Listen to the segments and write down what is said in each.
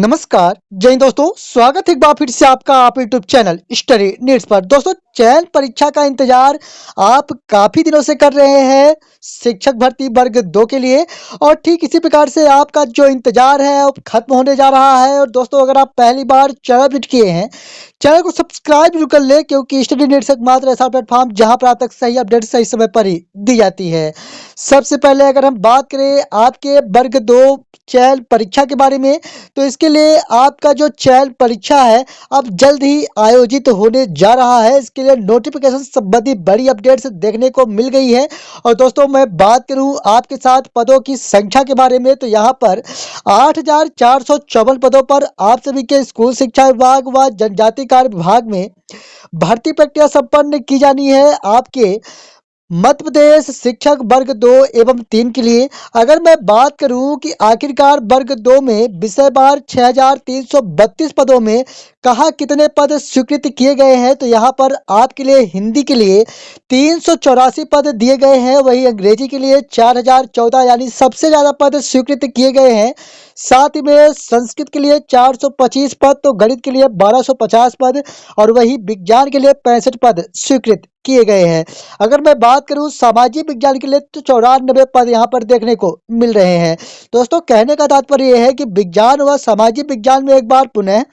नमस्कार जय हिंद दोस्तों, स्वागत है एक बार फिर से आपका आप यूट्यूब चैनल स्टडी नीड्स पर। दोस्तों, चयन परीक्षा का इंतजार आप काफी दिनों से कर रहे हैं शिक्षक भर्ती वर्ग 2 के लिए, और ठीक इसी प्रकार से आपका जो इंतजार है वो खत्म होने जा रहा है। और दोस्तों, अगर आप पहली बार चैनल विजिट किए हैं, चैनल को सब्सक्राइब जरूर कर ले, क्योंकि स्टडी नीड्स एकमात्र ऐसा प्लेटफॉर्म जहां पर आप तक सही अपडेट सही समय पर ही दी जाती है। सबसे पहले अगर हम बात करें आपके वर्ग 2 चयन परीक्षा के बारे में, तो इसके लिए आपका जो चयन परीक्षा है अब जल्द ही आयोजित होने जा रहा है। इसके लिए नोटिफिकेशन संबंधी बड़ी अपडेट्स देखने को मिल गई है। और दोस्तों, मैं बात करूं आपके साथ पदों की संख्या के बारे में, तो यहाँ पर 8,454 पदों पर आप सभी के स्कूल शिक्षा विभाग व जनजाति कार्य विभाग में भर्ती प्रक्रिया संपन्न की जानी है। आपके मध्य प्रदेश शिक्षक वर्ग 2 एवं 3 के लिए अगर मैं बात करूं कि आखिरकार वर्ग 2 में विषयवार 6,332 पदों में कहाँ कितने पद स्वीकृत किए गए हैं, तो यहाँ पर आपके लिए हिंदी के लिए 384 पद दिए गए हैं, वही अंग्रेजी के लिए 4,014 यानी सबसे ज़्यादा पद स्वीकृत किए गए हैं। साथ ही में संस्कृत के लिए 425 पद, तो गणित के लिए 1250 पद, और वही विज्ञान के लिए 65 पद स्वीकृत किए गए हैं। अगर मैं बात करूं सामाजिक विज्ञान के लिए, तो 94 पद यहाँ पर देखने को मिल रहे हैं। दोस्तों, कहने का तात्पर्य यह है कि विज्ञान व सामाजिक विज्ञान में एक बार पुनः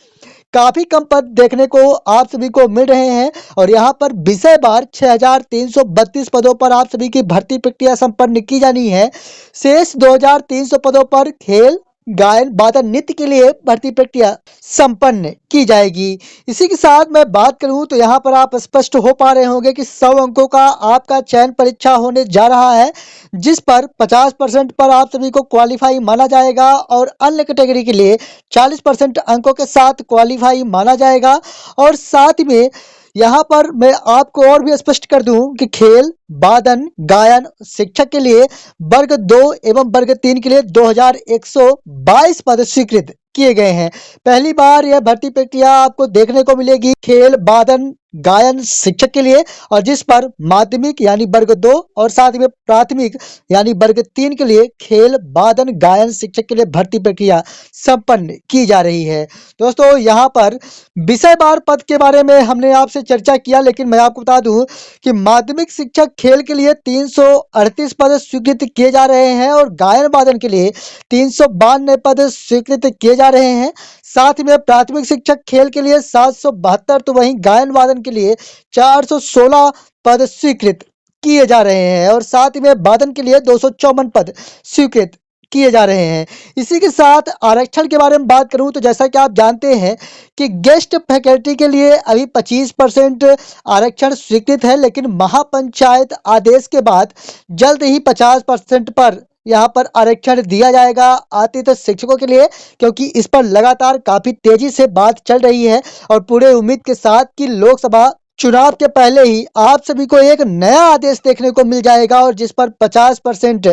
काफी कम पद देखने को आप सभी को मिल रहे हैं। और यहाँ पर विषय बार 6,332 पदों पर आप सभी की भर्ती प्रक्रिया संपन्न की जानी है। शेष 2,300 पदों पर खेल, गायन, वादन, नृत्य के लिए भर्ती प्रक्रिया संपन्न की जाएगी। इसी के साथ मैं बात करूं तो यहाँ पर आप स्पष्ट हो पा रहे होंगे कि 100 अंकों का आपका चयन परीक्षा होने जा रहा है, जिस पर 50% पर आप सभी को क्वालिफाई माना जाएगा, और अन्य कैटेगरी के लिए 40% अंकों के साथ क्वालिफाई माना जाएगा। और साथ में यहाँ पर मैं आपको और भी स्पष्ट कर दूं कि खेल, वादन, गायन शिक्षक के लिए वर्ग 2 एवं वर्ग 3 के लिए 2,122 पद स्वीकृत किए गए हैं। पहली बार यह भर्ती प्रक्रिया आपको देखने को मिलेगी खेल, वादन, गायन शिक्षक के लिए, और जिस पर माध्यमिक यानी वर्ग 2 और साथ में प्राथमिक यानी वर्ग 3 के लिए खेल, वादन, गायन शिक्षक के लिए भर्ती प्रक्रिया संपन्न की जा रही है। दोस्तों, यहाँ पर विषयवार पद के बारे में हमने आपसे चर्चा किया, लेकिन मैं आपको बता दूं कि माध्यमिक शिक्षक खेल के लिए 338 पद स्वीकृत किए जा रहे हैं, और गायन वादन के लिए 392 पद स्वीकृत किए जा रहे हैं। साथ में प्राथमिक शिक्षक खेल के लिए 772, तो वहीं गायन वादन के लिए 416 पद स्वीकृत किए जा रहे हैं, और साथ में वादन के लिए 254 पद स्वीकृत किए जा रहे हैं। इसी के साथ आरक्षण के बारे में बात करूं तो जैसा कि आप जानते हैं कि गेस्ट फैकल्टी के लिए अभी 25% आरक्षण स्वीकृत है, लेकिन महापंचायत आदेश के बाद जल्द ही 50% पर यहाँ पर आरक्षण दिया जाएगा अतिथि शिक्षकों के लिए, क्योंकि इस पर लगातार काफी तेजी से बात चल रही है, और पूरे उम्मीद के साथ कि लोकसभा चुनाव के पहले ही आप सभी को एक नया आदेश देखने को मिल जाएगा, और जिस पर 50%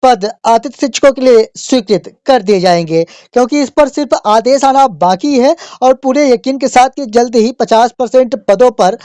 पद अतिथि शिक्षकों के लिए स्वीकृत कर दिए जाएंगे, क्योंकि इस पर सिर्फ आदेश आना बाकी है, और पूरे यकीन के साथ कि जल्द ही 50% पदों पर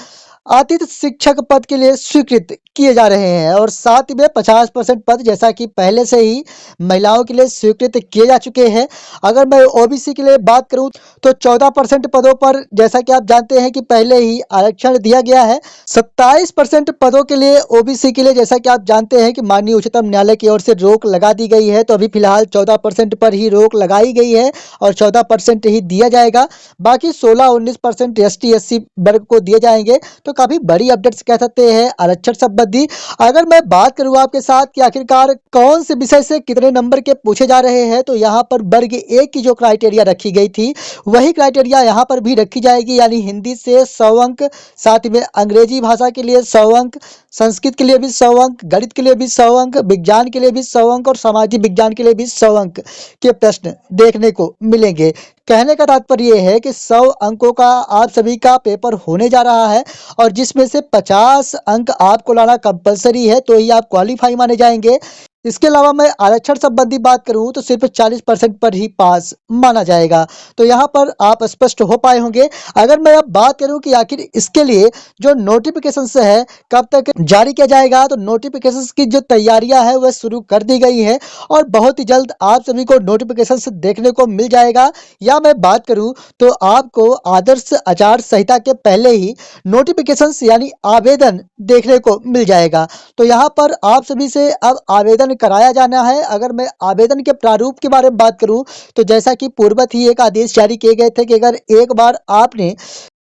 अतिथि शिक्षक पद के लिए स्वीकृत किए जा रहे हैं। और साथ ही में 50% पद जैसा कि पहले से ही महिलाओं के लिए स्वीकृत किए जा चुके हैं। अगर मैं ओबीसी के लिए बात करूं तो 14% पदों पर जैसा कि आप जानते हैं कि पहले ही आरक्षण दिया गया है। 27% पदों के लिए ओबीसी के लिए जैसा कि आप जानते हैं कि माननीय उच्चतम न्यायालय की ओर से रोक लगा दी गई है, तो अभी फिलहाल 14% पर ही रोक लगाई गई है, और 14% ही दिया जाएगा। बाकी 16-19% एसटी एससी वर्ग को दिए जाएंगे। तो काफी बड़ी अपडेट्स कह सकते हैं आरक्षण संबंधी। अगर मैं बात करूं आपके साथ कि आखिरकार कौन से विषय से कितने नंबर के पूछे जा रहे हैं, तो यहाँ पर वर्ग 1 की जो क्राइटेरिया रखी गई थी वही क्राइटेरिया यहाँ पर भी रखी जाएगी, यानी हिंदी से 100 अंक, साथ में अंग्रेजी भाषा के लिए 100 अंक, संस्कृत के लिए भी 100 अंक, गणित के लिए भी 100 अंक, विज्ञान के लिए भी 100 अंक, और सामाजिक विज्ञान के लिए भी 100 अंक के प्रश्न देखने को मिलेंगे। कहने का तात्पर्य यह है कि 100 अंकों का आप सभी का पेपर होने जा रहा है, और जिसमें से 50 अंक आपको लाना कंपलसरी है, तो ही आप क्वालिफाई माने जाएंगे। इसके अलावा मैं आरक्षण संबंधी बात करूं तो सिर्फ 40% पर ही पास माना जाएगा। तो यहाँ पर आप स्पष्ट हो पाए होंगे। अगर मैं अब बात करूं कि आखिर इसके लिए जो नोटिफिकेशन है कब तक जारी किया जाएगा, तो नोटिफिकेशन की जो तैयारियां है वह शुरू कर दी गई है और बहुत ही जल्द आप सभी को नोटिफिकेशन देखने को मिल जाएगा। या मैं बात करूं तो आपको आदर्श आचार संहिता के पहले ही नोटिफिकेशन यानी आवेदन देखने को मिल जाएगा। तो यहाँ पर आप सभी से अब आवेदन कराया जाना है। अगर मैं आवेदन के प्रारूप के बारे में बात करूं तो जैसा कि पूर्वत ही एक आदेश जारी किए गए थे कि अगर एक बार आपने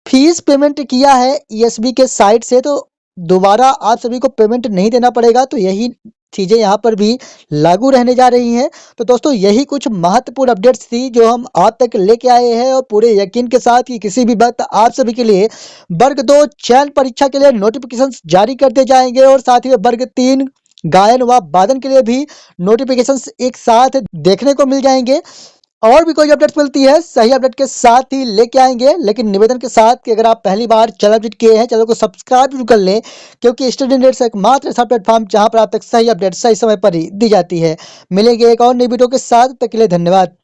फीस पेमेंट किया है ईएसबी के साइट से तो दोबारा आप सभी को पेमेंट नहीं देना पड़ेगा। तो यही चीजें यहाँ पर भी लागू रहने जा रही हैं। तो दोस्तों यही कुछ महत्वपूर्ण अपडेट्स थी जो हम आप तक लेके आए हैं और पूरे यकीन के साथ कि किसी भी वक्त आप सभी के लिए वर्ग 2 चयन परीक्षा के लिए नोटिफिकेशन जारी कर दिए जाएंगे और साथ ही वर्ग 3 गायन व वादन के लिए भी नोटिफिकेशंस एक साथ देखने को मिल जाएंगे। और भी कोई अपडेट्स मिलती है सही अपडेट के साथ ही लेके आएंगे, लेकिन निवेदन के साथ कि अगर आप पहली बार चैनल विजिट किए हैं चैनल को सब्सक्राइब जरूर कर लें, क्योंकि स्टडी नेट्स एकमात्र ऐसा प्लेटफॉर्म जहां पर आप तक सही अपडेट सही समय पर ही दी जाती है। मिलेंगे एक और नई वीडियो के साथ, तब तक के लिए धन्यवाद।